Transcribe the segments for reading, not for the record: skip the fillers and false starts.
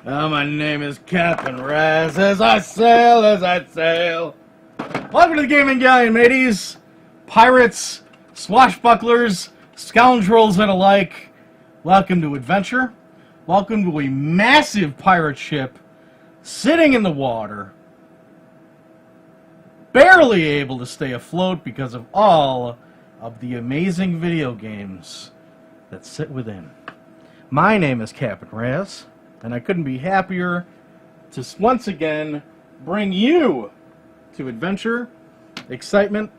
My name is Captain Raz as I sail, Welcome to the Gaming Galleon, mateys. Pirates, swashbucklers, scoundrels, and alike. Welcome to adventure. Welcome to a massive pirate ship sitting in the water, barely able to stay afloat because of all of the amazing video games that sit within. My name is Captain Raz, and I couldn't be happier to once again bring you to adventure, excitement,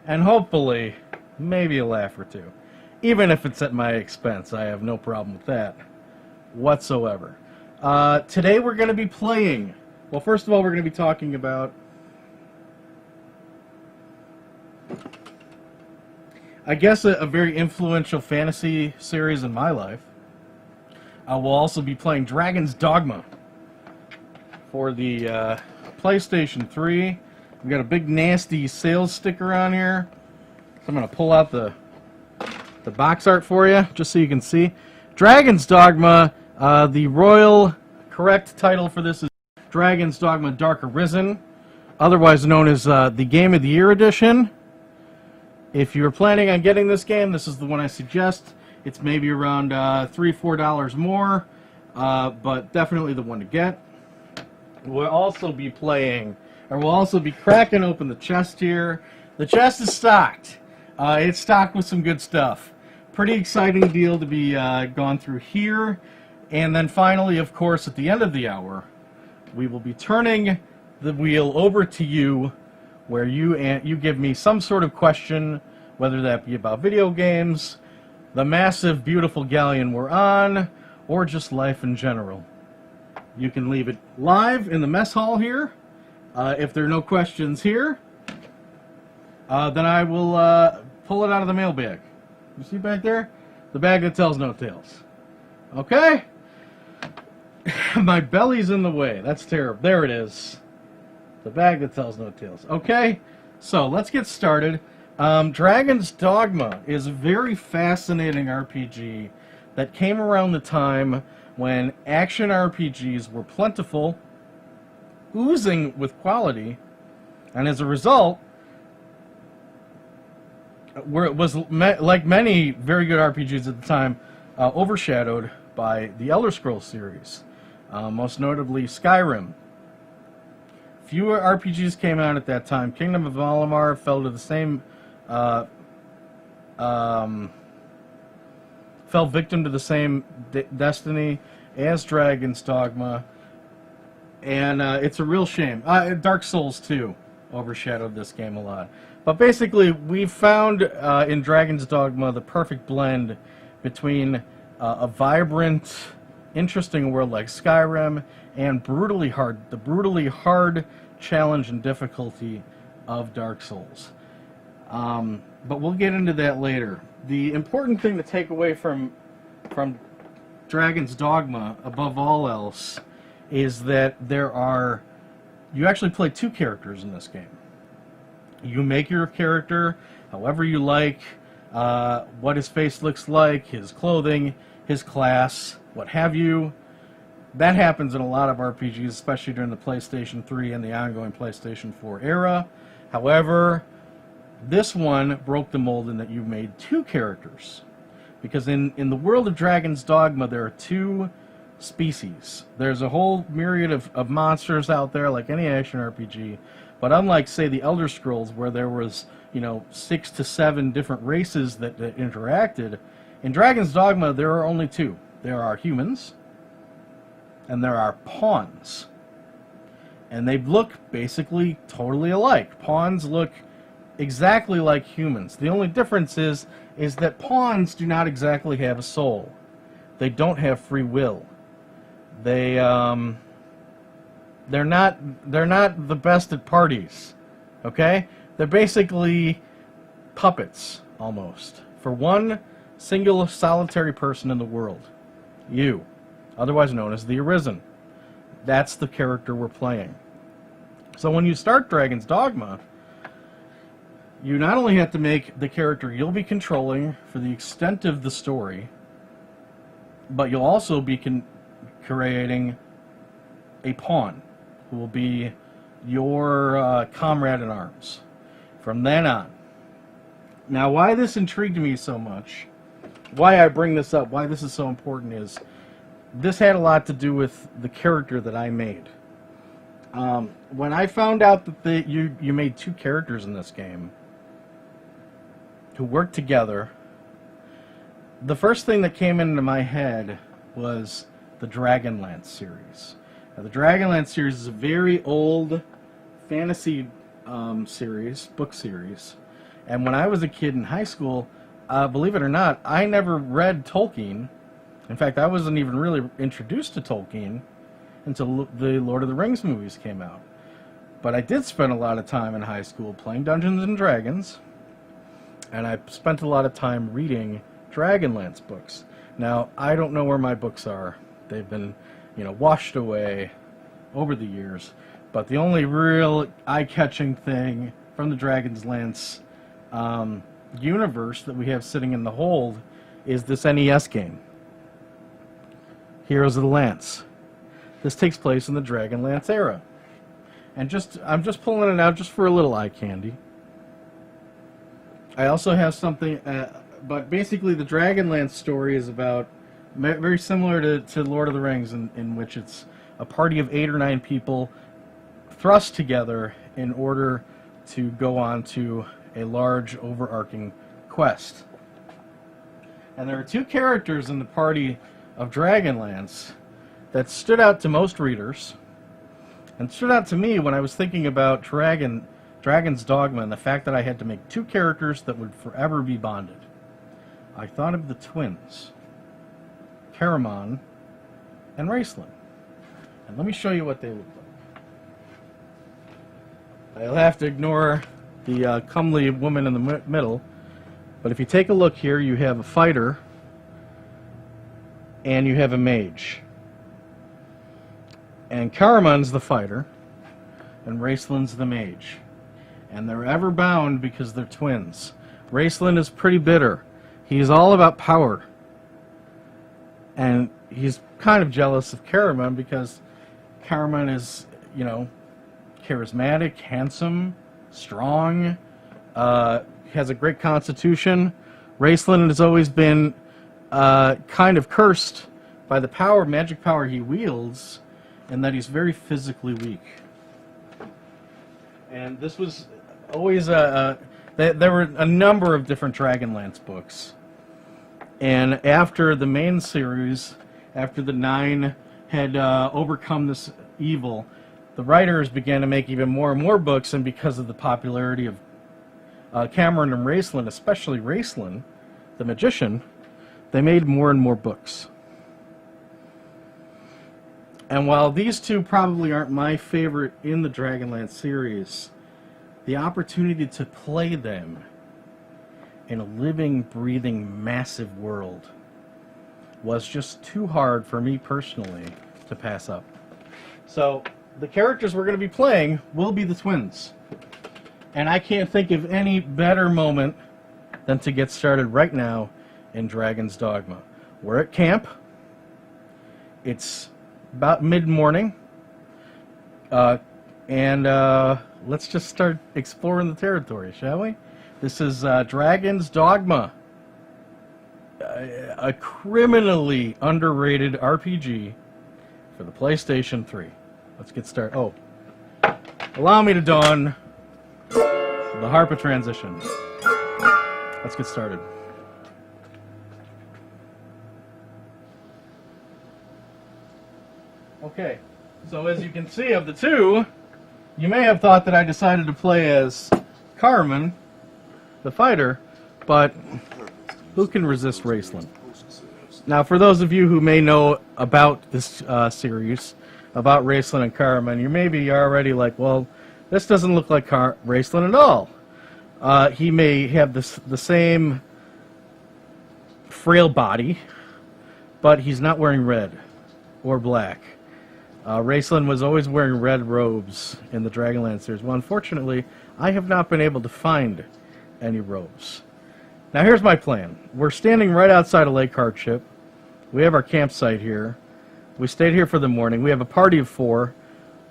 and hopefully maybe a laugh or two. Even if it's at my expense, I have no problem with that whatsoever. Today we're going to be playing, well, first of all, we're going to be talking about, I guess, a very influential fantasy series in my life. We'll also be playing Dragon's Dogma for the PlayStation 3. We've got a big nasty sales sticker on here. So I'm going to pull out the box art for you, just so you can see. Dragon's Dogma, the royal correct title for this is Dragon's Dogma Dark Arisen, otherwise known as the Game of the Year Edition. If you're planning on getting this game, this is the one I suggest. It's maybe around $3-4 more, but definitely the one to get. We'll also be playing, or we'll also be cracking open the chest here. The chest is stocked. It's stocked with some good stuff. Pretty exciting deal to be gone through here. And then finally, of course, at the end of the hour, we will be turning the wheel over to you, where you give me some sort of question, whether that be about video games, the massive, beautiful galleon we're on, or just life in general. You can leave it live in the mess hall here. If there are no questions here, then I will pull it out of the mailbag. You see back there? The bag that tells no tales. Okay? My belly's in the way. That's terrible. There it is. The bag that tells no tales. Okay? So, let's get started. Dragon's Dogma is a very fascinating RPG that came around the time when action RPGs were plentiful, oozing with quality, and as a result, like many very good RPGs at the time, overshadowed by the Elder Scrolls series, most notably Skyrim. Fewer RPGs came out at that time. Kingdom of Amalur fell to the same fell victim to the same destiny as Dragon's Dogma, and it's a real shame. Dark Souls 2 overshadowed this game a lot. But basically, we found in Dragon's Dogma the perfect blend between a vibrant, interesting world like Skyrim and the brutally hard challenge and difficulty of Dark Souls. But we'll get into that later. The important thing to take away from Dragon's Dogma, above all else, is that you actually play two characters in this game. You make your character however you like, what his face looks like, his clothing, his class, what have you. That happens in a lot of RPGs, especially during the PlayStation 3 and the ongoing PlayStation 4 era. However, this one broke the mold in that you made two characters. Because in the world of Dragon's Dogma, there are two species. There's a whole myriad of monsters out there, like any action RPG. But unlike, say, the Elder Scrolls, where there was, 6 to 7 different races that interacted, in Dragon's Dogma, there are only two. There are humans, and there are pawns. And they look basically totally alike. Pawns look exactly like humans. The only difference is that pawns do not exactly have a soul. They don't have free will. They're not the best at parties. Okay? They're basically puppets, almost, for one single solitary person in the world. You, otherwise known as the Arisen. That's the character we're playing. So when you start Dragon's Dogma, you not only have to make the character you'll be controlling for the extent of the story, but you'll also be creating a pawn who will be your comrade in arms from then on. Now, why this intrigued me so much, why I bring this up, why this is so important is this had a lot to do with the character that I made. When I found out that you made two characters in this game who worked together, the first thing that came into my head was the Dragonlance series. Now, the Dragonlance series is a very old fantasy book series. And when I was a kid in high school, believe it or not, I never read Tolkien. In fact, I wasn't even really introduced to Tolkien until the Lord of the Rings movies came out. But I did spend a lot of time in high school playing Dungeons and Dragons, and I spent a lot of time reading Dragonlance books. Now, I don't know where my books are. They've been, washed away over the years. But the only real eye-catching thing from the Dragonlance universe that we have sitting in the hold is this NES game, Heroes of the Lance. This takes place in the Dragonlance era. And I'm just pulling it out just for a little eye candy. I also have something, but basically the Dragonlance story is about, very similar to Lord of the Rings, in which it's a party of 8 or 9 people thrust together in order to go on to a large overarching quest. And there are two characters in the party of Dragonlance that stood out to most readers, and stood out to me when I was thinking about Dragon's Dogma and the fact that I had to make two characters that would forever be bonded. I thought of the twins, Caramon and Raceland. And let me show you what they look like. I'll have to ignore the comely woman in the middle, but if you take a look here, you have a fighter and you have a mage. And Caramon's the fighter, and Raceland's the mage. And they're ever bound because they're twins. Raceland is pretty bitter. He's all about power. And he's kind of jealous of Caramon because Caramon is, charismatic, handsome, strong, has a great constitution. Raceland has always been kind of cursed by the magic power he wields, and that he's very physically weak. And this was always there were a number of different Dragonlance books. And after the main series, after the 9 had overcome this evil, the writers began to make even more and more books, and because of the popularity of Cameron and Raceland, especially Raceland, the magician, they made more and more books. And while these two probably aren't my favorite in the Dragonlance series, the opportunity to play them in a living, breathing, massive world was just too hard for me personally to pass up. So the characters we're going to be playing will be the twins. And I can't think of any better moment than to get started right now in Dragon's Dogma. We're at camp. It's about mid-morning, and let's just start exploring the territory, shall we? This is Dragon's Dogma, a criminally underrated RPG for the PlayStation 3. Let's get started. Oh, allow me to don the harp of transition. Let's get started. Okay, so as you can see, of the two, you may have thought that I decided to play as Carmen, the fighter, but who can resist Raceland? Now, for those of you who may know about this series, about Raceland and Carmen, you may be already like, well, this doesn't look like Raceland at all. He may have the same frail body, but he's not wearing red or black. Raceland was always wearing red robes in the Dragonlance series. Well, unfortunately, I have not been able to find any robes. Now, here's my plan. We're standing right outside of Lake Hardship. We have our campsite here. We stayed here for the morning. We have a party of 4.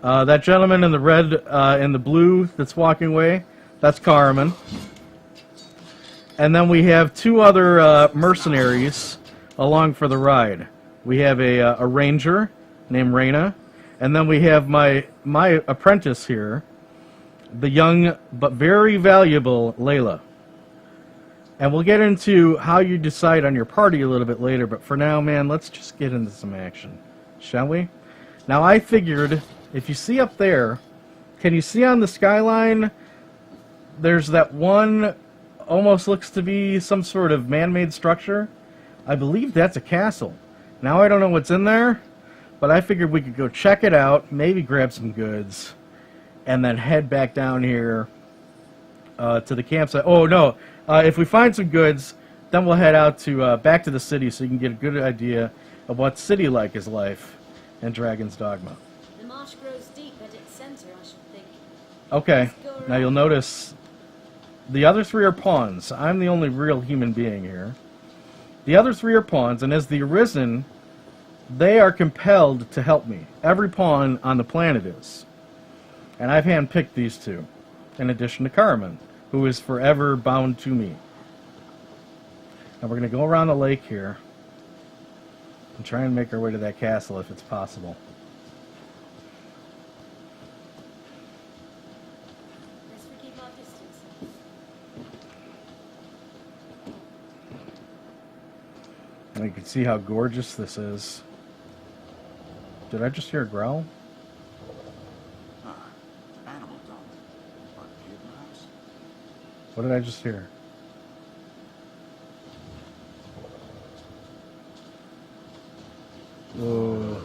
That gentleman in the red and the blue that's walking away, that's Carmen. And then we have 2 other mercenaries along for the ride. We have a ranger named Reyna, and then we have my apprentice here, the young but very valuable Layla. And we'll get into how you decide on your party a little bit later, but for now, man, let's just get into some action, shall we? Now, I figured, if you see up there, can you see on the skyline, there's that one, almost looks to be some sort of man-made structure? I believe that's a castle. Now, I don't know what's in there, but I figured we could go check it out, maybe grab some goods, and then head back down here to the campsite. Oh, no. If we find some goods, then we'll head out to back to the city so you can get a good idea of what city-like is life in Dragon's Dogma. The marsh grows deep at its center, I should think. Okay, now you'll notice the other 3 are pawns. I'm the only real human being here. The other 3 are pawns, and as the Arisen, they are compelled to help me. Every pawn on the planet is. And I've handpicked these 2, in addition to Carmen, who is forever bound to me. And we're going to go around the lake here and try and make our way to that castle if it's possible. Let's keep our distance. And you can see how gorgeous this is. Did I just hear a growl? Animal don't. But kid mouse? What did I just hear? Oh.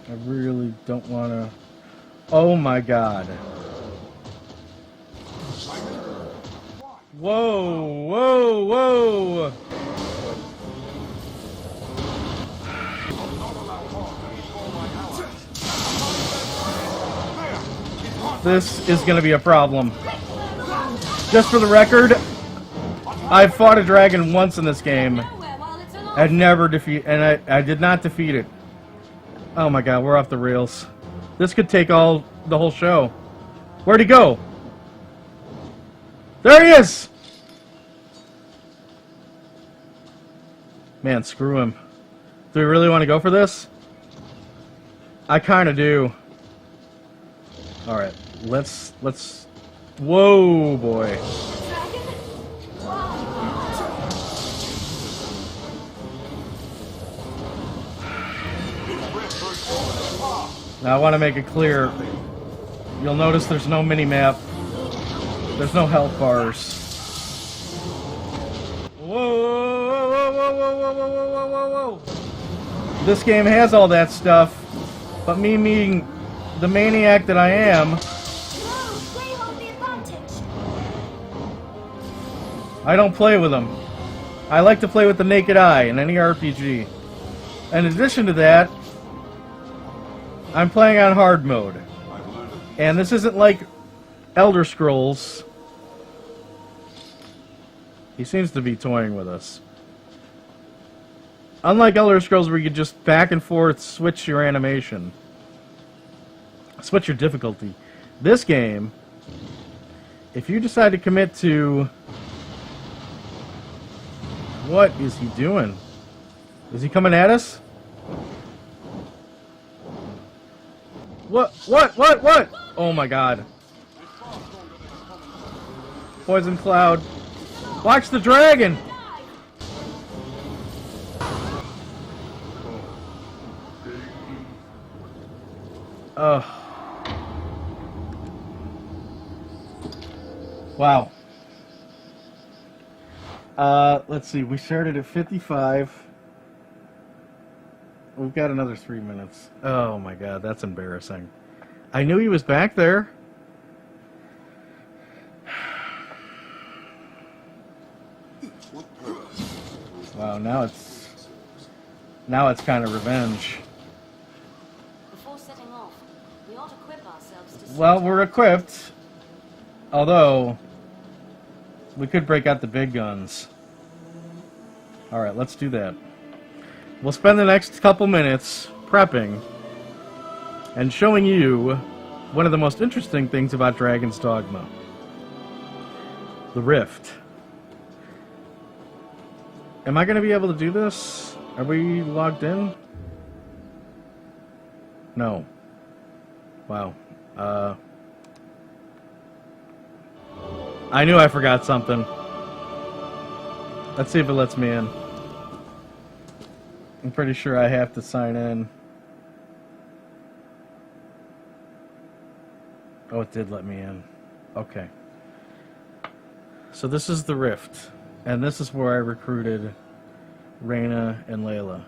I really don't want to... Oh my god. Whoa, whoa, whoa! This is going to be a problem. Just for the record, I've fought a dragon once in this game. I've never and I did not defeat it. Oh my god, we're off the rails. This could take the whole show. Where'd he go? There he is! Man, screw him. Do we really want to go for this? I kind of do. Alright, let's... Whoa, boy. Now I want to make it clear. You'll notice there's no mini-map. There's no health bars. Whoa, whoa, whoa, whoa, whoa, whoa, whoa, whoa, whoa. This game has all that stuff, but me being the maniac that I am, I don't play with them. I like to play with the naked eye in any RPG. In addition to that, I'm playing on hard mode. And this isn't like Elder Scrolls. He seems to be toying with us. Unlike Elder Scrolls where you can just back and forth switch your animation. Switch your difficulty. This game, if you decide to commit to... What is he doing? Is he coming at us? What? Oh my god. Poison cloud. Watch the dragon! Wow. Let's see. We started at 55. We've got another 3 minutes. Oh my god, that's embarrassing. I knew he was back there. Wow, now it's kind of revenge. Before setting off, we ought to equip ourselves to... Well, we're equipped. Although, we could break out the big guns. Alright, let's do that. We'll spend the next couple minutes prepping and showing you one of the most interesting things about Dragon's Dogma. The Rift. Am I going to be able to do this? Are we logged in? No. Wow. I knew I forgot something. Let's see if it lets me in. I'm pretty sure I have to sign in. Oh, it did let me in. Okay. So this is the Rift. And this is where I recruited Reyna and Layla.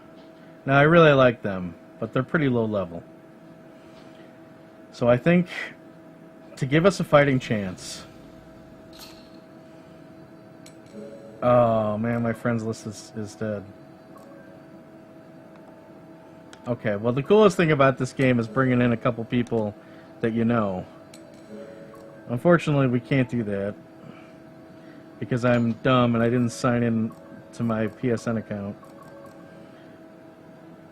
Now, I really like them, but they're pretty low level. So I think to give us a fighting chance... Oh, man, my friends list is dead. Okay, well, the coolest thing about this game is bringing in a couple people that you know. Unfortunately, we can't do that because I'm dumb and I didn't sign in to my PSN account.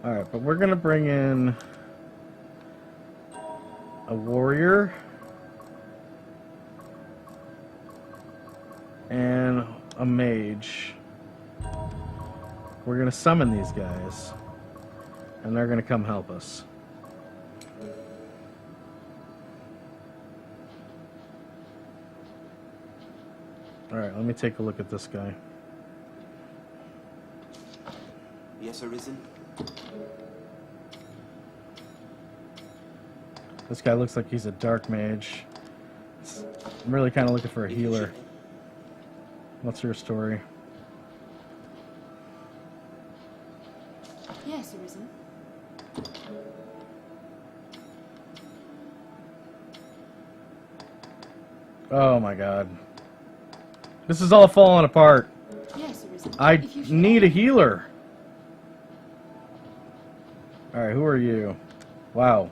Alright, but we're going to bring in a warrior and a mage. We're going to summon these guys and they're going to come help us. Alright, let me take a look at this guy. Yes, Arisen? This guy looks like he's a dark mage. I'm really kind of looking for a healer. What's your story? Yes, Arisen. Oh my god. This is all falling apart. Yes, Arisen. I need a healer. Alright, who are you? Wow.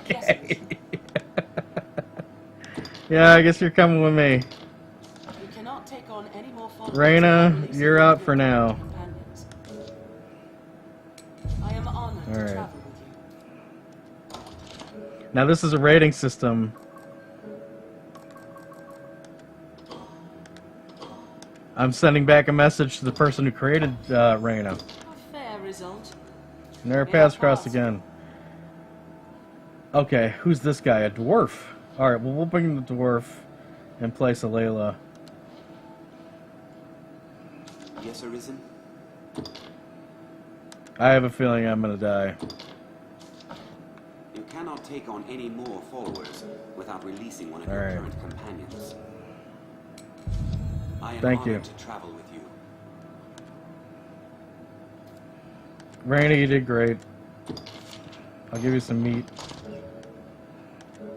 Okay. Yeah, I guess you're coming with me. You cannot take on any more followers. Reyna, you're out for now. Companions. I am honored All right. to travel with you. Now this is a rating system. I'm sending back a message to the person who created Reyna. A fair result. And their paths crossed again. Okay, who's this guy? A dwarf. Alright, well we'll bring the dwarf in place of Layla. Yes, Arisen? I have a feeling I'm gonna die. You cannot take on any more followers without releasing one of All your right. current companions. I am Thank you. honored to travel with you. Reyna, you did great. I'll give you some meat.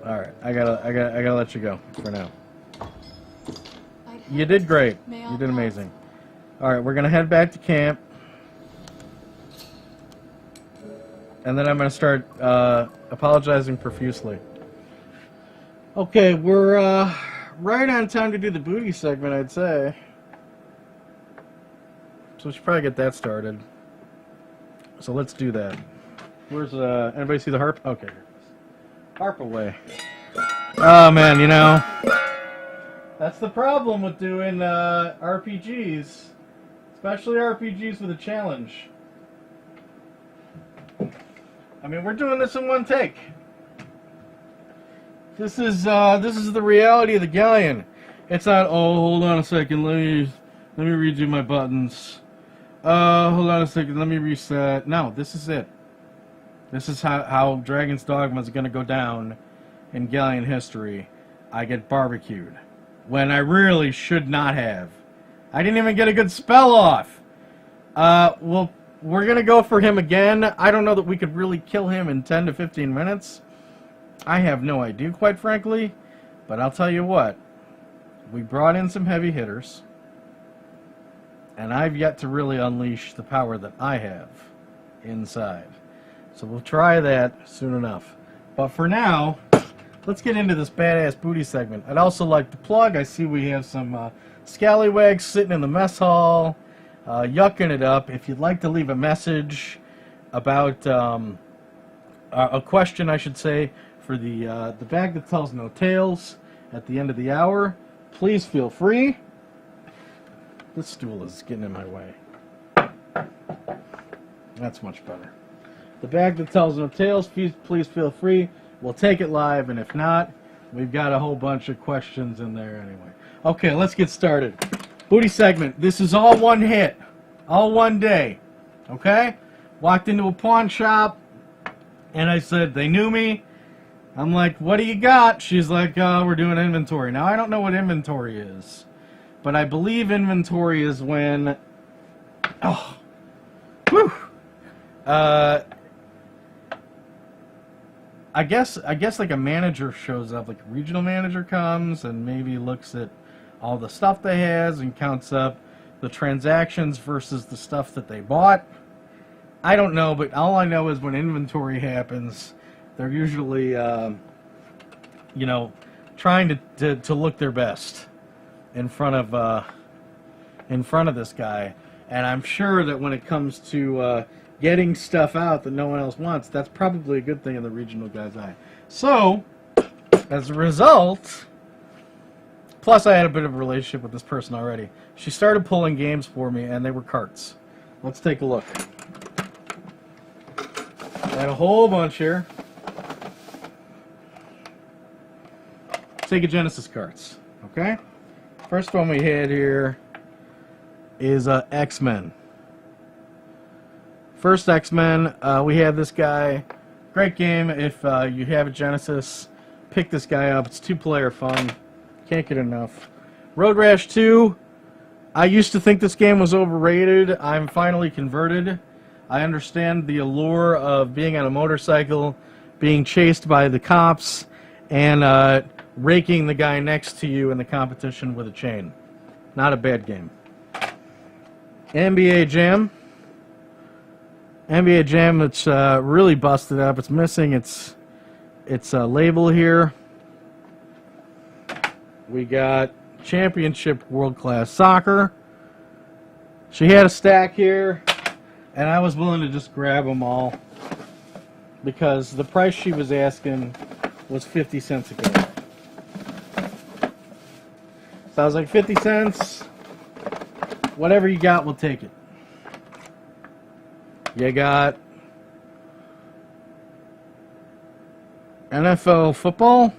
Alright, I gotta let you go for now. You did great. You did amazing. Alright, we're gonna head back to camp. And then I'm gonna start apologizing profusely. Okay, we're right on time to do the booty segment, I'd say. So we should probably get that started. So let's do that. Where's anybody see the harp? Okay, here it is. Harp away. Oh man, you know, that's the problem with doing RPGs, especially RPGs with a challenge. I mean, we're doing this in one take. This is the reality of the Galleon. It's not, oh, hold on a second, let me redo my buttons. Hold on a second, let me reset. No, this is it. This is how Dragon's Dogma is going to go down in Galleon history. I get barbecued when I really should not have. I didn't even get a good spell off. Well, we're going to go for him again. I don't know that we could really kill him in 10 to 15 minutes. I have no idea, quite frankly. But I'll tell you what. We brought in some heavy hitters. And I've yet to really unleash the power that I have inside. So we'll try that soon enough. But for now, let's get into this badass booty segment. I'd also like to plug, I see we have some scallywags sitting in the mess hall, yucking it up. If you'd like to leave a message about a question, I should say, for the bag that tells no tales at the end of the hour, please feel free. This stool is getting in my way. That's much better. The bag that tells no tales, please feel free. We'll take it live, and if not, we've got a whole bunch of questions in there anyway. Okay, let's get started. Booty segment. This is all one hit. All one day. Okay? Walked into a pawn shop, and I said, they knew me. I'm like, what do you got? She's like, we're doing inventory. Now, I don't know what inventory is, but I believe inventory is when... Oh. Whew. I guess like a manager shows up, like a regional manager comes and maybe looks at all the stuff they has and counts up the transactions versus the stuff that they bought. I don't know, but all I know is when inventory happens, they're usually, trying to look their best in front of this guy. And I'm sure that when it comes to getting stuff out that no one else wants, that's probably a good thing in the regional guy's eye. So, as a result, plus I had a bit of a relationship with this person already. She started pulling games for me, and they were carts. Let's take a look. I had a whole bunch here. Sega Genesis carts. Okay? First one we had here is X-Men. First X-Men, we have this guy. Great game. If you have a Genesis, pick this guy up. It's 2-player fun. Can't get enough. Road Rash 2. I used to think this game was overrated. I'm finally converted. I understand the allure of being on a motorcycle, being chased by the cops, and raking the guy next to you in the competition with a chain. Not a bad game. NBA Jam. NBA Jam, it's really busted up. It's missing its label here. We got Championship World Class Soccer. She had a stack here, and I was willing to just grab them all because the price she was asking was 50 cents a game. So I was like, 50 cents, whatever you got, we'll take it. You got NFL football.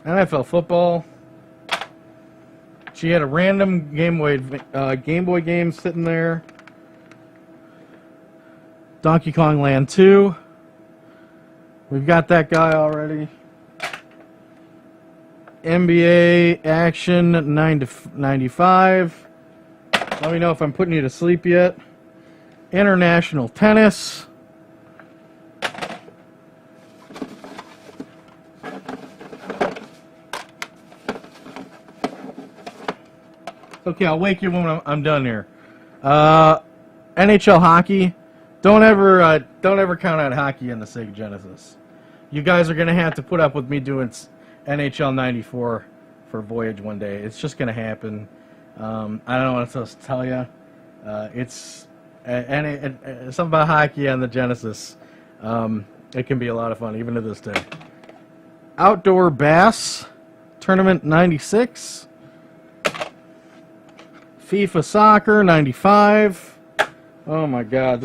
NFL football. She had a random Game Boy game sitting there. Donkey Kong Land 2. We've got that guy already. NBA Action 9-95. Let me know if I'm putting you to sleep yet. International Tennis. Okay, I'll wake you when I'm done here. NHL Hockey. Don't ever count out hockey in the Sega Genesis. You guys are gonna have to put up with me doing NHL 94 for Voyage one day. It's just gonna happen. I don't know what else to tell you. It's something about hockey on the Genesis. It can be a lot of fun, even to this day. Outdoor Bass Tournament 96. FIFA Soccer 95. Oh my God,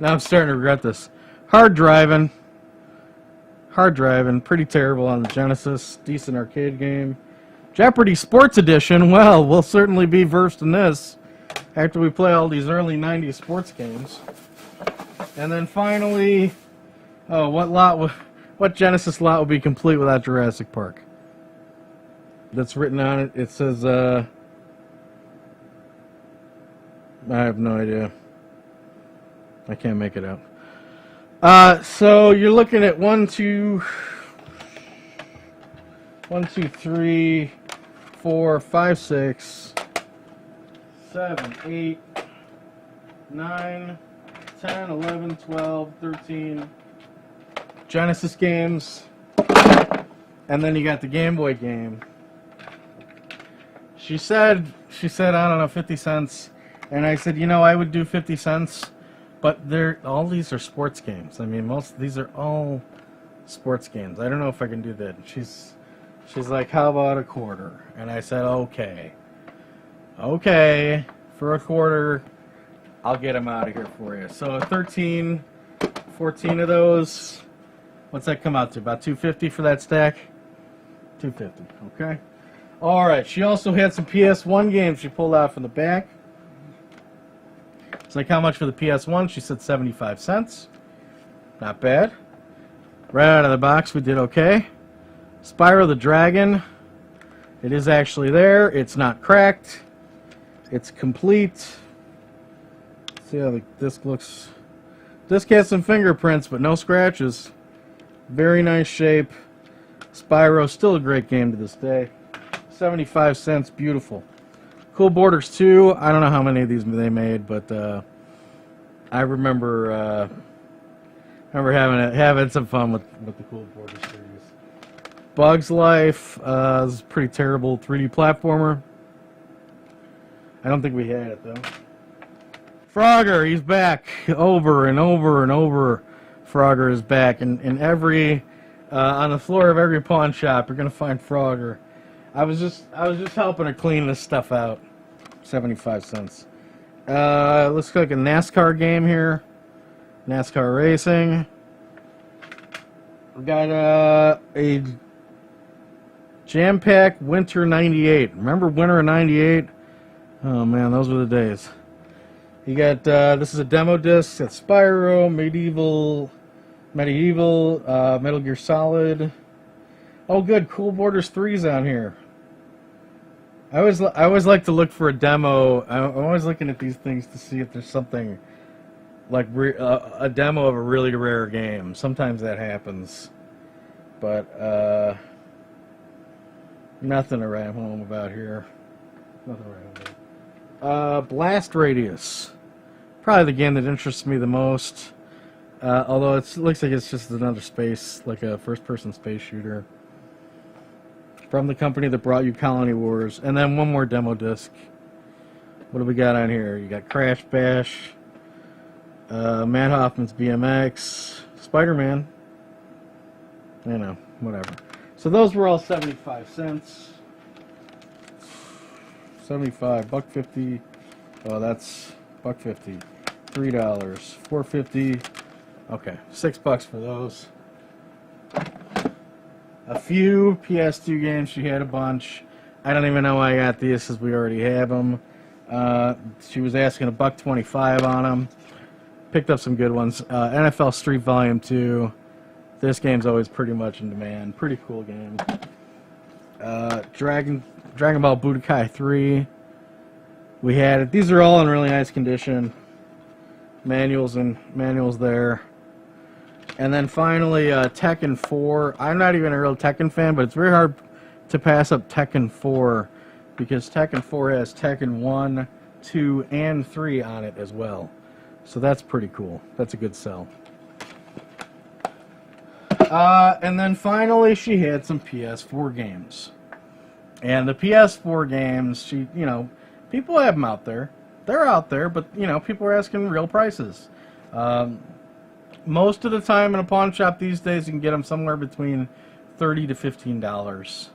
now I'm starting to regret this. Hard driving, pretty terrible on the Genesis. Decent arcade game. Jeopardy Sports Edition. Well, we'll certainly be versed in this after we play all these early 90s sports games. And then finally, what Genesis lot would be complete without Jurassic Park? That's written on it. It says, I have no idea. I can't make it out. So you're looking at 1, 2, 3, 4, 5, 6, 7, 8, 9, 10, 11, 12, 13 Genesis games. And then you got the Game Boy game. She said, I don't know, 50 cents. And I said, I would do 50 cents. But all these are sports games. I mean, these are all sports games. I don't know if I can do that. She's like, how about a quarter? And I said, okay. Okay, for a quarter, I'll get them out of here for you. So 13, 14 of those. What's that come out to? About $2.50 for that stack? $2.50, okay. All right, she also had some PS1 games she pulled out from the back. It's like, how much for the PS1? She said 75 cents. Not bad. Right out of the box, we did okay. Spyro the Dragon. It is actually there. It's not cracked. It's complete. See how the disc looks. Disc has some fingerprints, but no scratches. Very nice shape. Spyro, still a great game to this day. 75 cents, beautiful. Cool Borders 2. I don't know how many of these they made, but I remember having some fun with the Cool Borders series. Bugs Life. This is a pretty terrible 3D platformer. I don't think we had it though. Frogger, he's back. Over and over and over. Frogger is back, and every on the floor of every pawn shop, you're gonna find Frogger. I was just helping her clean this stuff out. 75 cents. Looks like a NASCAR game here. NASCAR racing. We got a Jam Pack Winter 98. Remember Winter of 98? Oh man, those were the days. You got this is a demo disc. Got Spyro, Medieval, Metal Gear Solid. Oh, good. Cool Borders 3's on here. I always like to look for a demo. I'm always looking at these things to see if there's something like a demo of a really rare game. Sometimes that happens, but nothing to write home about here. Nothing to write home about. Blast Radius, probably the game that interests me the most. Although it looks like it's just another space, like a first-person space shooter. From the company that brought you Colony Wars. And then one more demo disc. What do we got on here? You got Crash Bash, Matt Hoffman's BMX, Spider-Man. Whatever. So those were all 75 cents. 75, $1.50. Oh, that's $1.50. $3, $4.50. Okay, $6 for those. A few PS2 games. She had a bunch. I don't even know why I got these because we already have them. She was asking $1.25 on them. Picked up some good ones. NFL Street Volume 2. This game's always pretty much in demand. Pretty cool game. Dragon Ball Budokai 3. We had it. These are all in really nice condition. Manuals there. And then finally, Tekken 4. I'm not even a real Tekken fan, but it's very hard to pass up Tekken 4 because Tekken 4 has Tekken 1, 2, and 3 on it as well. So that's pretty cool. That's a good sell. And then finally, she had some PS4 games. And the PS4 games, people have them out there. They're out there, but, people are asking real prices. Most of the time in a pawn shop these days, you can get them somewhere between $30 to $15,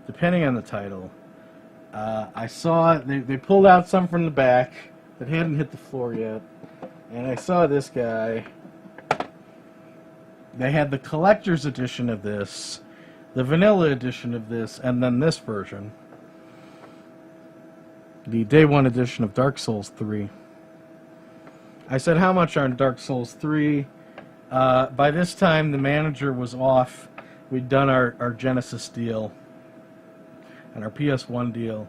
depending on the title. I saw they pulled out some from the back that hadn't hit the floor yet, and I saw this guy. They had the collector's edition of this, the vanilla edition of this, and then this version, the Day 1 edition of Dark Souls 3. I said, how much on Dark Souls 3? By this time, the manager was off. We'd done our Genesis deal and our PS1 deal,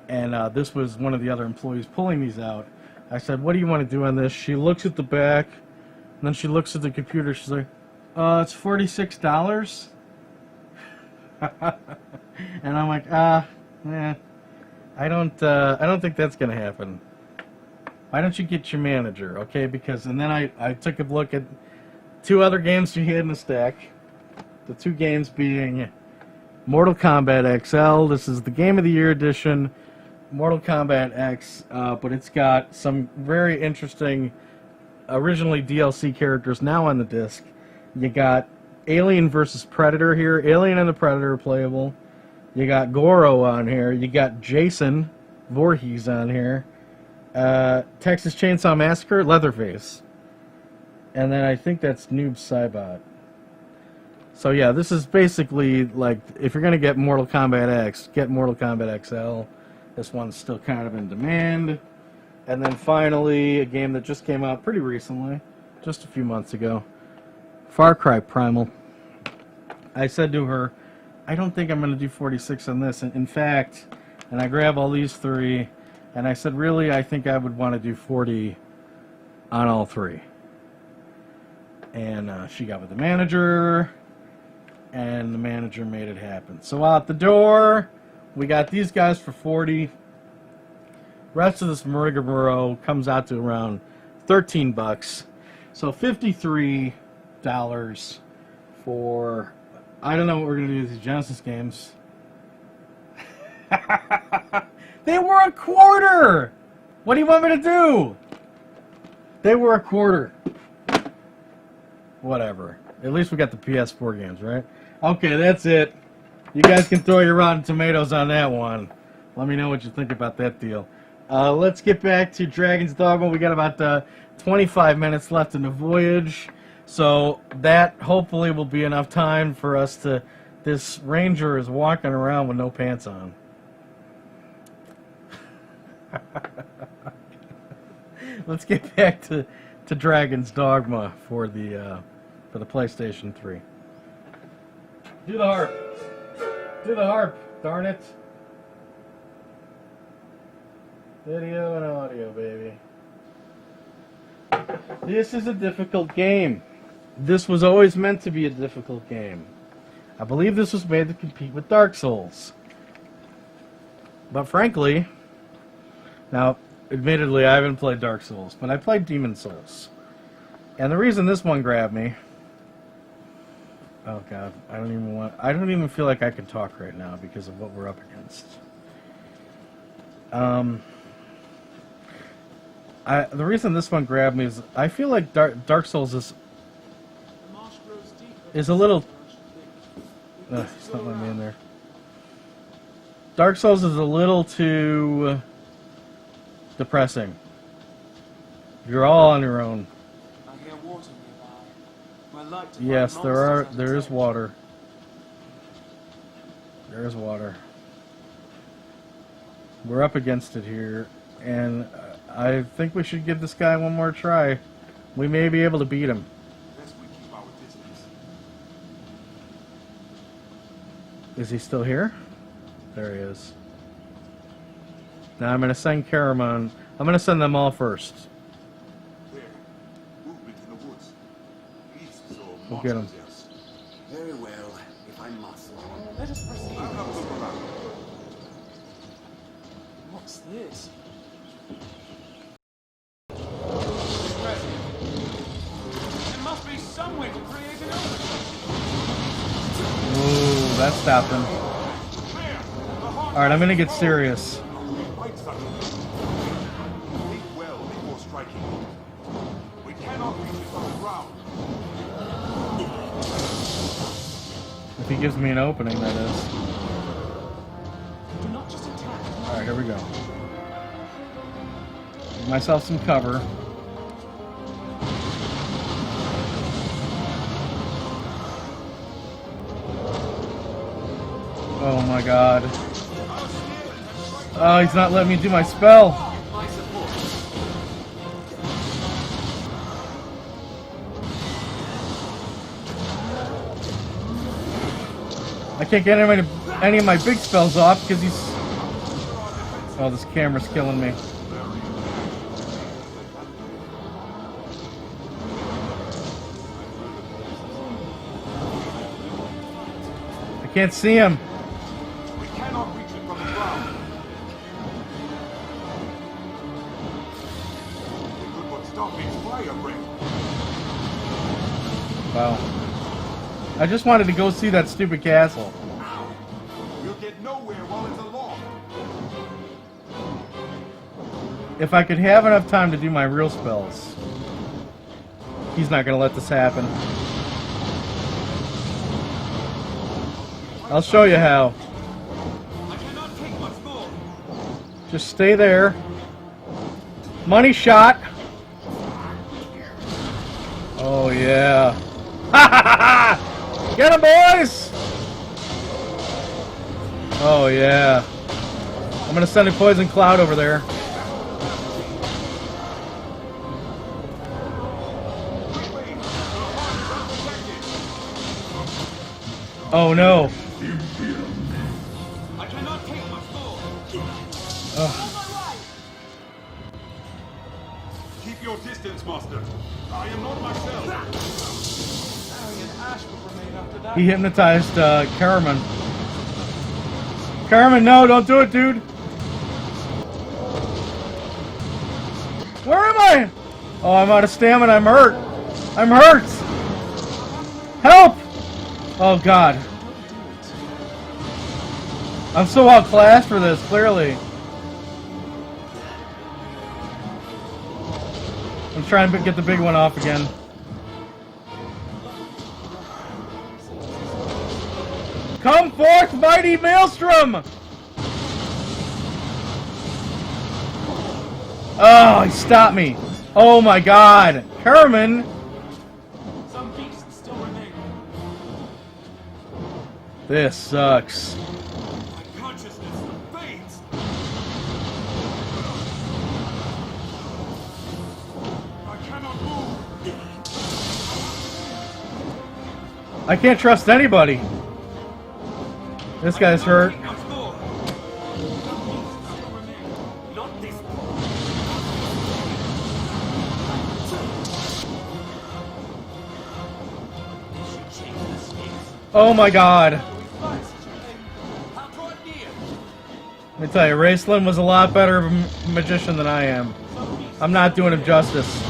and this was one of the other employees pulling these out. I said, what do you want to do on this? She looks at the back, and then she looks at the computer. She's like, it's $46. And I'm like, I don't think that's gonna happen. Why don't you get your manager, okay? And then I took a look at two other games she had in the stack. The two games being Mortal Kombat XL. This is the Game of the Year edition Mortal Kombat X, but it's got some very interesting, originally DLC characters now on the disc. You got Alien versus Predator here. Alien and the Predator are playable. You got Goro on here. You got Jason Voorhees on here. Texas Chainsaw Massacre, Leatherface. And then I think that's Noob Saibot. So yeah, this is basically like, if you're going to get Mortal Kombat X, get Mortal Kombat XL. This one's still kind of in demand. And then finally, a game that just came out pretty recently, just a few months ago, Far Cry Primal. I said to her, I don't think I'm going to do 46 on this. And in fact, and I grab all these three, and I said, really, I think I would want to do 40 on all three. And she got with the manager, and the manager made it happen. So out the door, we got these guys for 40. Rest of this rigmarole comes out to around 13 bucks. So $53 for, I don't know what we're going to do with these Genesis games. They were a quarter! What do you want me to do? They were a quarter. Whatever. At least we got the PS4 games, right? Okay, that's it. You guys can throw your Rotten Tomatoes on that one. Let me know what you think about that deal. Let's get back to Dragon's Dogma. We got about 25 minutes left in the voyage. So that hopefully will be enough time for us to... This ranger is walking around with no pants on. Let's get back to Dragon's Dogma for the PlayStation 3. Do the harp. Do the harp, darn it. Video and audio, baby. This is a difficult game. This was always meant to be a difficult game. I believe this was made to compete with Dark Souls. But frankly, now, admittedly, I haven't played Dark Souls, but I played Demon Souls. And the reason this one grabbed me... Oh god, I don't even feel like I can talk right now because of what we're up against. The reason this one grabbed me is I feel like Dark Souls is a little... it's not letting me in there. Dark Souls is a little too depressing. You're all on your own. Yes, there is water. There is water. We're up against it here, and I think we should give this guy one more try. We may be able to beat him. Is he still here? There he is. Now I'm going to send Caramon. I'm going to send them all first. We'll get him. Very well, if I must. Let us proceed. What's this? There must be some way to create an opening. Ooh, that stopped him. Alright, I'm gonna get serious. Wait, son. Think well before striking. We cannot reach it on the ground. If he gives me an opening, that is. Do not just attack. Alright, here we go. Give myself some cover. Oh my god. Oh, he's not letting me do my spell. I can't get any of my big spells off because he's... Oh, this camera's killing me. I can't see him. We cannot reach it from the ground. We could but stop its fire break. Wow. I just wanted to go see that stupid castle. We'll get nowhere while it's aloft. if I could have enough time to do my real spells. He's not gonna let this happen. I'll show you how. I cannot take much more. Just stay there. Money shot. Oh yeah. Ha ha ha ha! Get him, boys! Oh yeah. I'm gonna send a poison cloud over there. Oh no. I cannot take much more. Keep your distance, Master. I am not myself. Harry and Ash would remain after that. He hypnotized Karaman. Karaman, no, don't do it, dude. Where am I? Oh, I'm out of stamina. I'm hurt. I'm hurt. Help! Oh, God. I'm so outclassed for this, clearly. I'm trying to get the big one off again. Come forth, mighty Maelstrom! Oh, he stopped me. Oh my God. Herman! Some beasts still remain. This sucks. My consciousness fades. I cannot move. I can't trust anybody. This guy's hurt. Take much more. Some beasts still remain. Not this one. Should change the space. Oh my God. We fight such a thing. How draw it near? Let me tell you, Raceland was a lot better of a magician than I am. Some beasts I'm not doing him justice.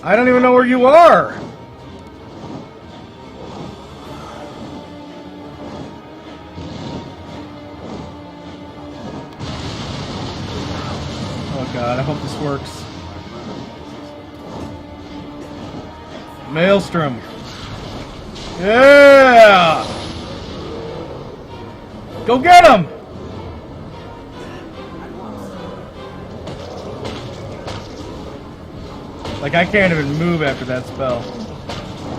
I don't even know where you are. Oh God, I hope this works. Maelstrom. Yeah! Go get him! Like, I can't even move after that spell.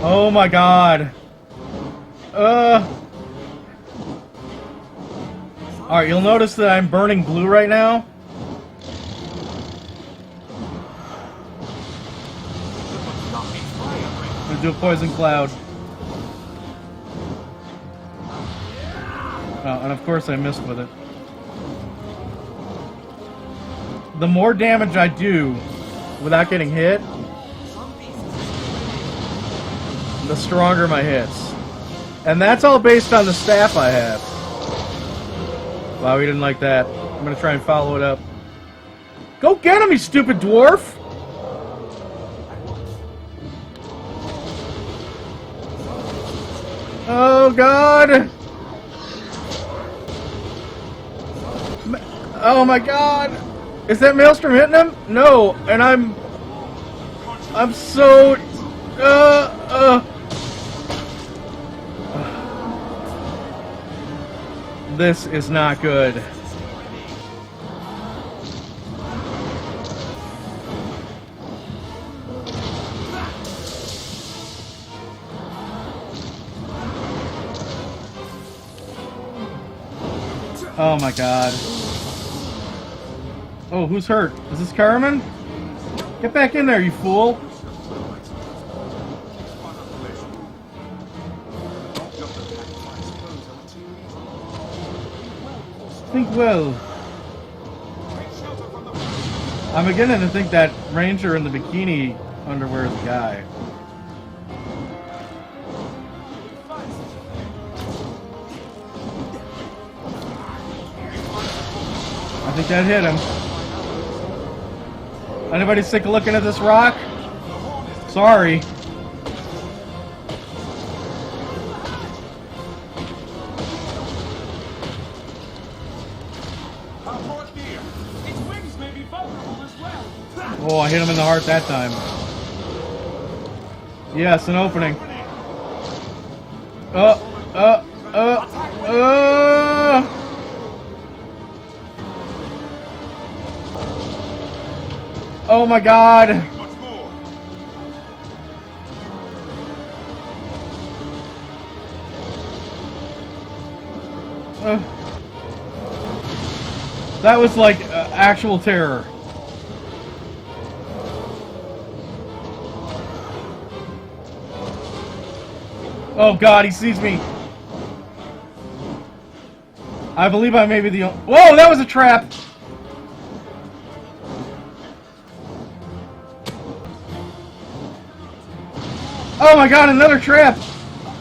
Oh my God. Alright, you'll notice that I'm burning blue right now. I'm gonna do a poison cloud. Oh, and of course I missed with it. The more damage I do without getting hit, the stronger my hits. And that's all based on the staff I have. Wow, we didn't like that. I'm gonna try and follow it up. Go get him, you stupid dwarf! Oh God! Oh my God! Is that Maelstrom hitting him? No, and I'm so This is not good. Oh my God. Oh, who's hurt? Is this Karaman? Get back in there, you fool! Think well. I'm beginning to think that ranger in the bikini underwear is a guy. I think that hit him. Anybody sick of looking at this rock? Sorry. Oh, I hit him in the heart that time. Yes, an opening. Uh. Oh my god. Much more. That was like actual terror. Oh god, he sees me. I believe I may be the only... Whoa, that was a trap! Oh my god, another trap!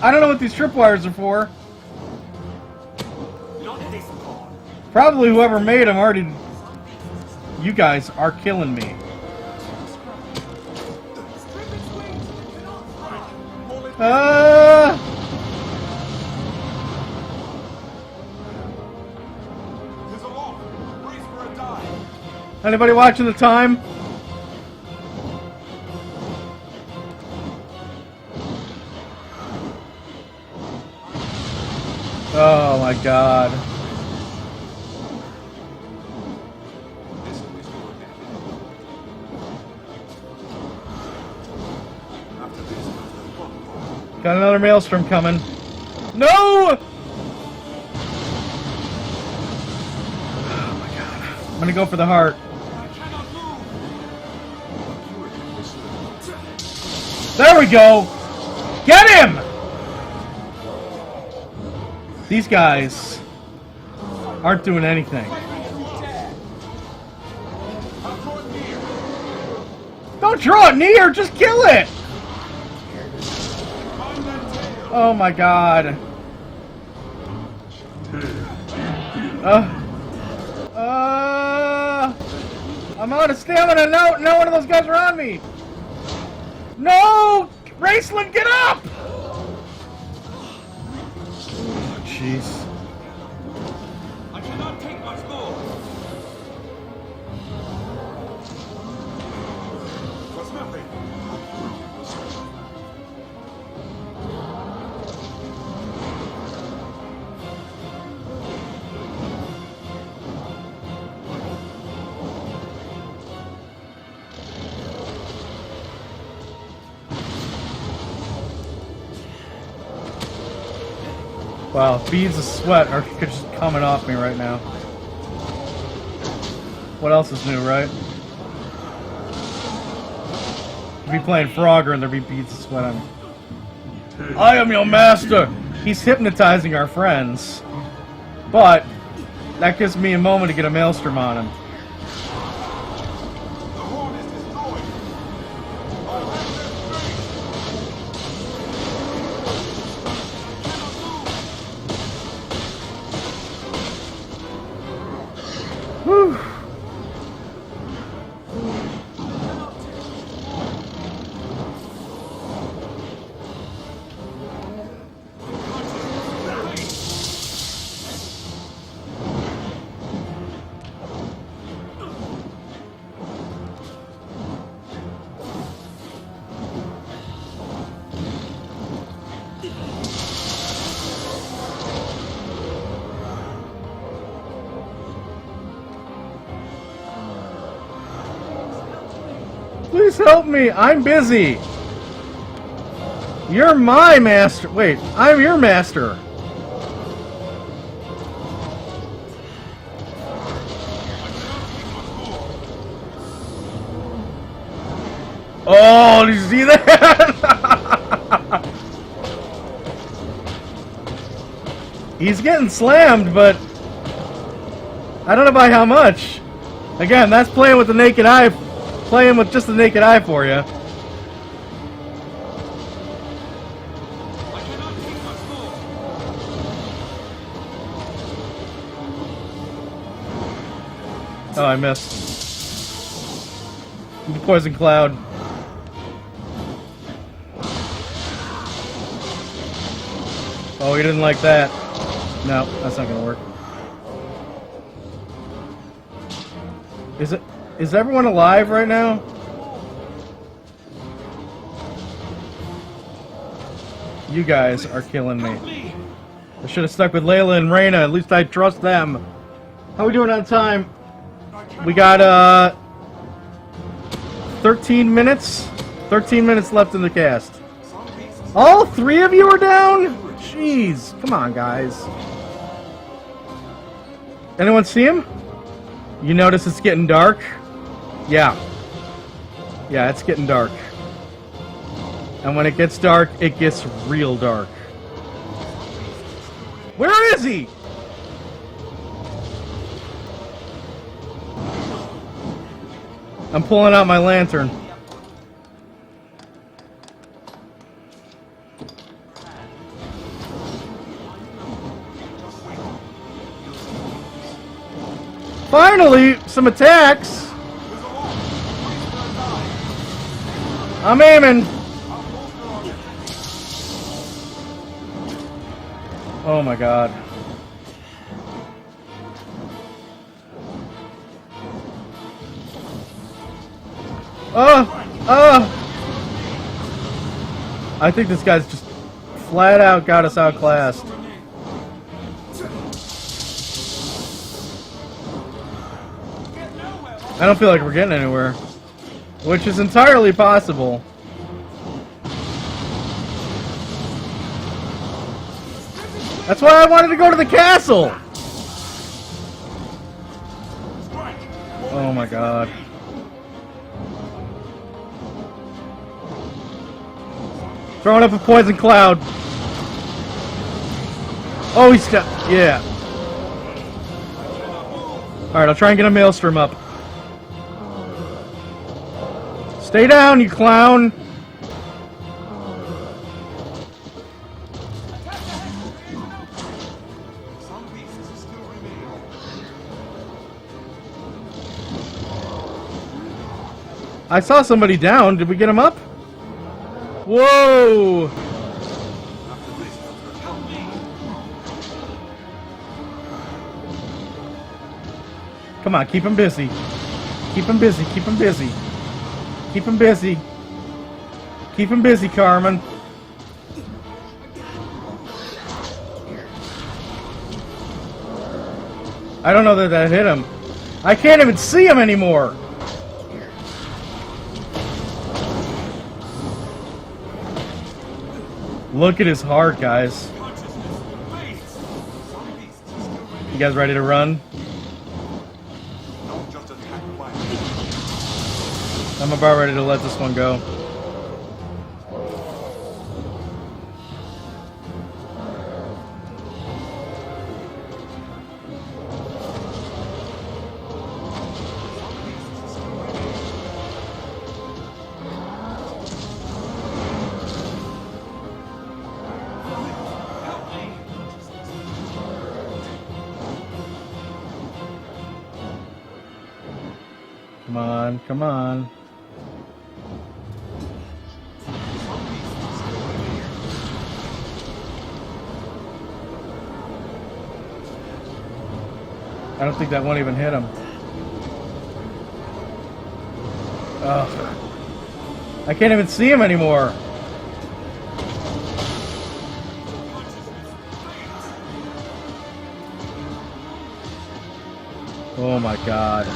I don't know what these tripwires are for. Not this pod. Probably whoever made them already... You guys are killing me. There's a lock. Brace for a dive. Anybody watching the time? Oh my god. This will restore benefit. After this comes the fun part. Got another maelstrom coming. No! Oh my god. I'm gonna go for the heart. There we go! Get him! These guys aren't doing anything. Don't draw it near, just kill it! Oh my god. I'm out of stamina. No one of those guys are on me. No! Raceland, get up! Oh, jeez. I cannot take much more. What's nothing? Wow, beads of sweat are just coming off me right now. What else is new, right? You'd be playing Frogger and there'd be beads of sweat on me. I am your master! He's hypnotizing our friends. But that gives me a moment to get a maelstrom on him. The horn is destroyed. Whew. Please help me! I'm busy! You're my master! Wait, I'm your master! Oh, did you see that? He's getting slammed, but I don't know by how much. Again, that's playing with the naked eye. Playing with just the naked eye for you. I cannot take much more. Oh, I missed. The poison cloud. Oh, he didn't like that. No, that's not gonna work. Is it? Is everyone alive right now? You guys are killing me. I should have stuck with Layla and Reyna. At least I trust them. How we doing on time? We got 13 minutes. 13 minutes left in the cast. All three of you are down? Jeez, come on, guys. Anyone see him? You notice it's getting dark? Yeah. Yeah, it's getting dark. And when it gets dark, it gets real dark. Where is he? I'm pulling out my lantern. Finally, some attacks. I'm aiming. Oh my god. I think this guy's just flat out got us outclassed. I don't feel like we're getting anywhere, which is entirely possible. That's why I wanted to go to the castle! Oh my god. Throwing up a poison cloud. Oh, he's got... yeah. Alright, I'll try and get a maelstrom up. Stay down, you clown! I saw somebody down. Did we get him up? Whoa! Come on, keep him busy. Keep him busy, keep him busy. Keep him busy. Keep him busy, Carmen. I don't know that that hit him. I can't even see him anymore. Look at his heart, guys. You guys ready to run? I'm about ready to let this one go. Come on, come on. I don't think that one even hit him. Ugh. I can't even see him anymore. Oh my god.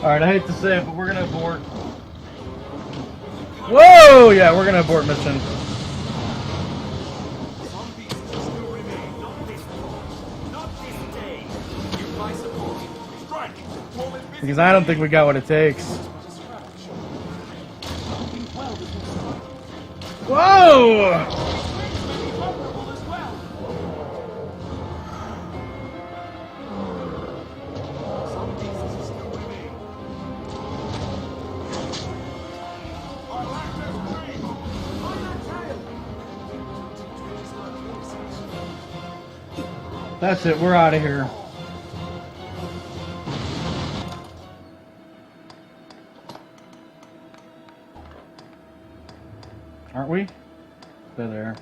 Alright, I hate to say it, but we're gonna abort. Whoa! Yeah, we're gonna abort mission. Because I don't think we got what it takes. Whoa! That's it, we're out of here. Aren't we? They're there.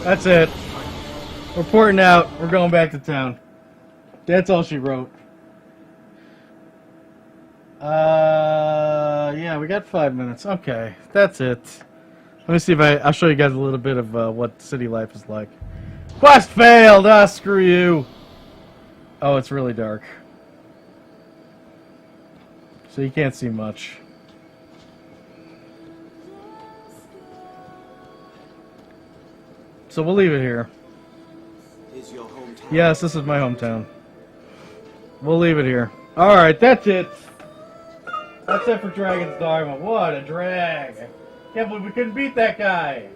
That's it. Reporting out. We're going back to town. That's all she wrote. Yeah, we got 5 minutes. Okay, that's it. Let me see if I'll show you guys a little bit of what city life is like. Quest failed! Ah, screw you. Oh, it's really dark. So you can't see much. So we'll leave it here. Is your hometown? Yes, this is my hometown. We'll leave it here. Alright, that's it. That's it for Dragon's Dogma. What a drag. Can't believe we couldn't beat that guy.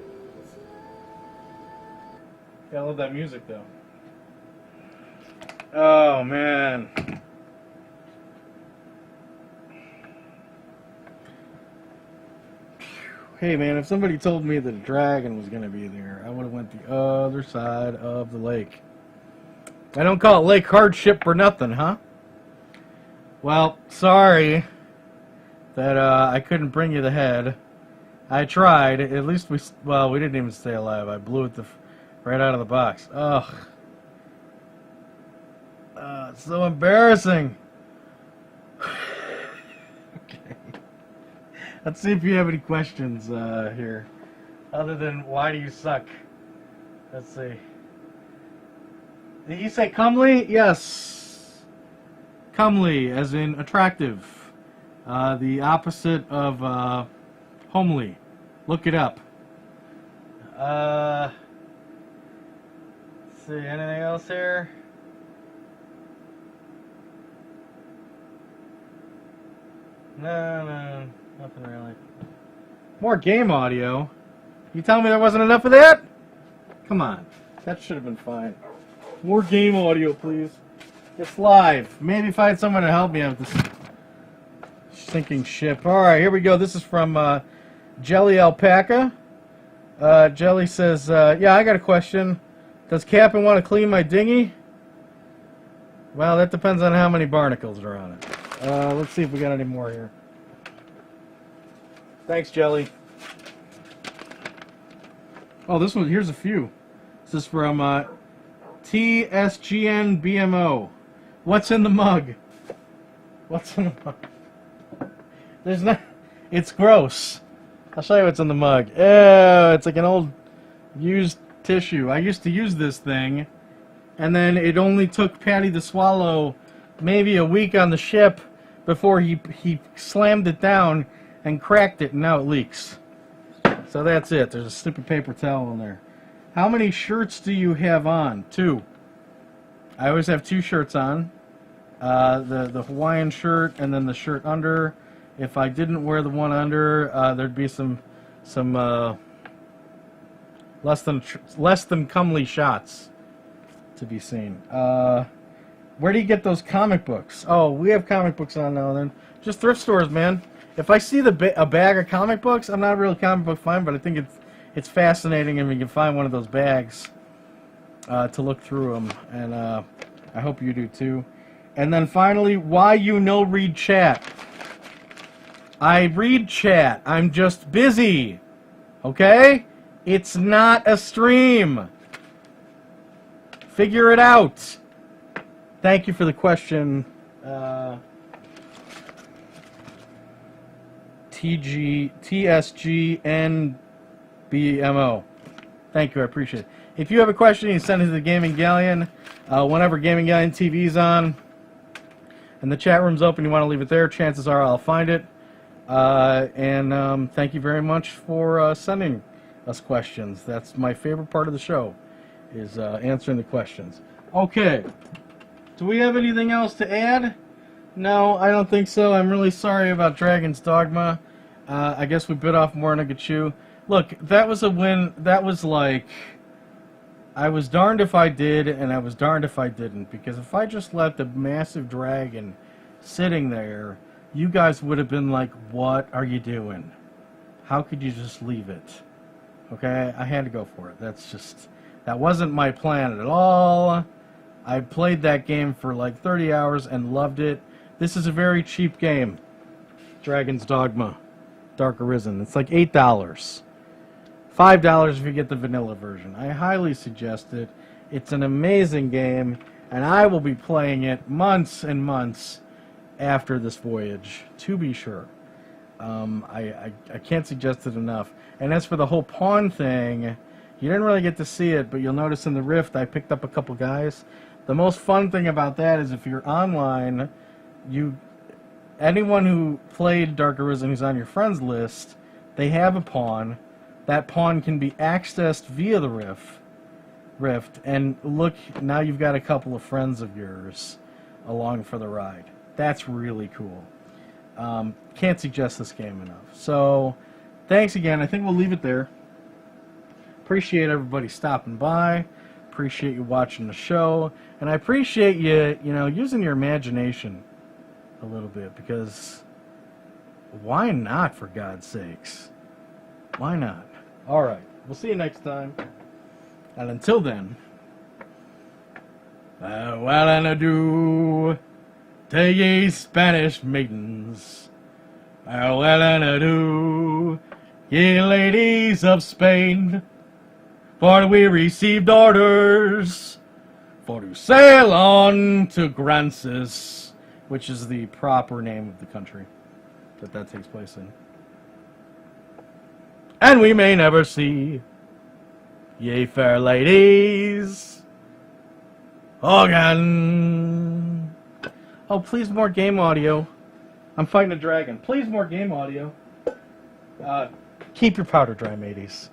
Gotta love that music, though. Oh, man. Hey, man, if somebody told me that a dragon was gonna be there, I would have went the other side of the lake. I don't call it Lake Hardship for nothing, huh? Well, sorry that I couldn't bring you the head. I tried. At least we didn't even stay alive. I blew it right out of the box. Ugh. It's so embarrassing. Okay. Let's see if you have any questions here. Other than, why do you suck? Let's see. Did you say comely? Yes. Comely, as in attractive. The opposite of homely. Look it up. Let's see, anything else here? No, nothing really. More game audio? You telling me there wasn't enough of that? Come on. That should have been fine. More game audio, please. It's live. Maybe find someone to help me out with this sinking ship. Alright, here we go. This is from Jelly Alpaca. Jelly says, yeah, I got a question. Does Captain want to clean my dinghy? Well, that depends on how many barnacles are on it. Let's see if we got any more here. Thanks, Jelly. Oh, this one, here's a few. This is from TSGNBMO. What's in the mug? What's in the mug? There's not... It's gross. I'll show you what's in the mug. Ew, it's like an old used tissue. I used to use this thing, and then it only took Patty the Swallow maybe a week on the ship before he slammed it down and cracked it, and now it leaks. So that's it. There's a stupid paper towel in there. How many shirts do you have on? 2. I always have 2 shirts on. The Hawaiian shirt and then the shirt under. If I didn't wear the one under, there'd be some less than comely shots to be seen. Where do you get those comic books? Oh, we have comic books on now and then. Just thrift stores, man. If I see a bag of comic books, I'm not a real comic book fan, but I think it's fascinating, and we can find one of those bags to look through them. And I hope you do too. And then finally, why you read chat? I read chat. I'm just busy. Okay? It's not a stream. Figure it out. Thank you for the question. TSGNBMO. Thank you, I appreciate it. If you have a question, you send it to the Gaming Galleon. Whenever Gaming Galleon TV's on and the chat room's open, you want to leave it there, chances are I'll find it. Thank you very much for sending us questions. That's my favorite part of the show, is answering the questions. Okay. Do we have anything else to add? No, I don't think so. I'm really sorry about Dragon's Dogma. I guess we bit off more than I could chew. Look, that was a win. That was like... I was darned if I did, and I was darned if I didn't. Because if I just let the massive dragon sitting there, you guys would have been like, what are you doing? How could you just leave it? Okay, I had to go for it. That wasn't my plan at all. I played that game for like 30 hours and loved it. This is a very cheap game. Dragon's Dogma, Dark Arisen. It's like $8. $5 if you get the vanilla version. I highly suggest it. It's an amazing game, and I will be playing it months and months after this voyage, to be sure. I can't suggest it enough. And as for the whole pawn thing, you didn't really get to see it, but you'll notice in the Rift I picked up a couple guys. The most fun thing about that is if you're online, anyone who played Dark Arisen who's on your friends list, they have a pawn. That pawn can be accessed via the Rift, and look, now you've got a couple of friends of yours along for the ride. That's really cool. Can't suggest this game enough. So, thanks again. I think we'll leave it there. Appreciate everybody stopping by. Appreciate you watching the show, and I appreciate you, using your imagination a little bit, because why not, for God's sakes? Why not? All right, we'll see you next time, and until then, well and adieu to ye Spanish maidens, well and adieu ye ladies of Spain, for we received orders for to sail on to Grancis, which is the proper name of the country that takes place in. And we may never see ye fair ladies again. Oh, please, more game audio. I'm fighting a dragon. Please, more game audio. Keep your powder dry, mateys.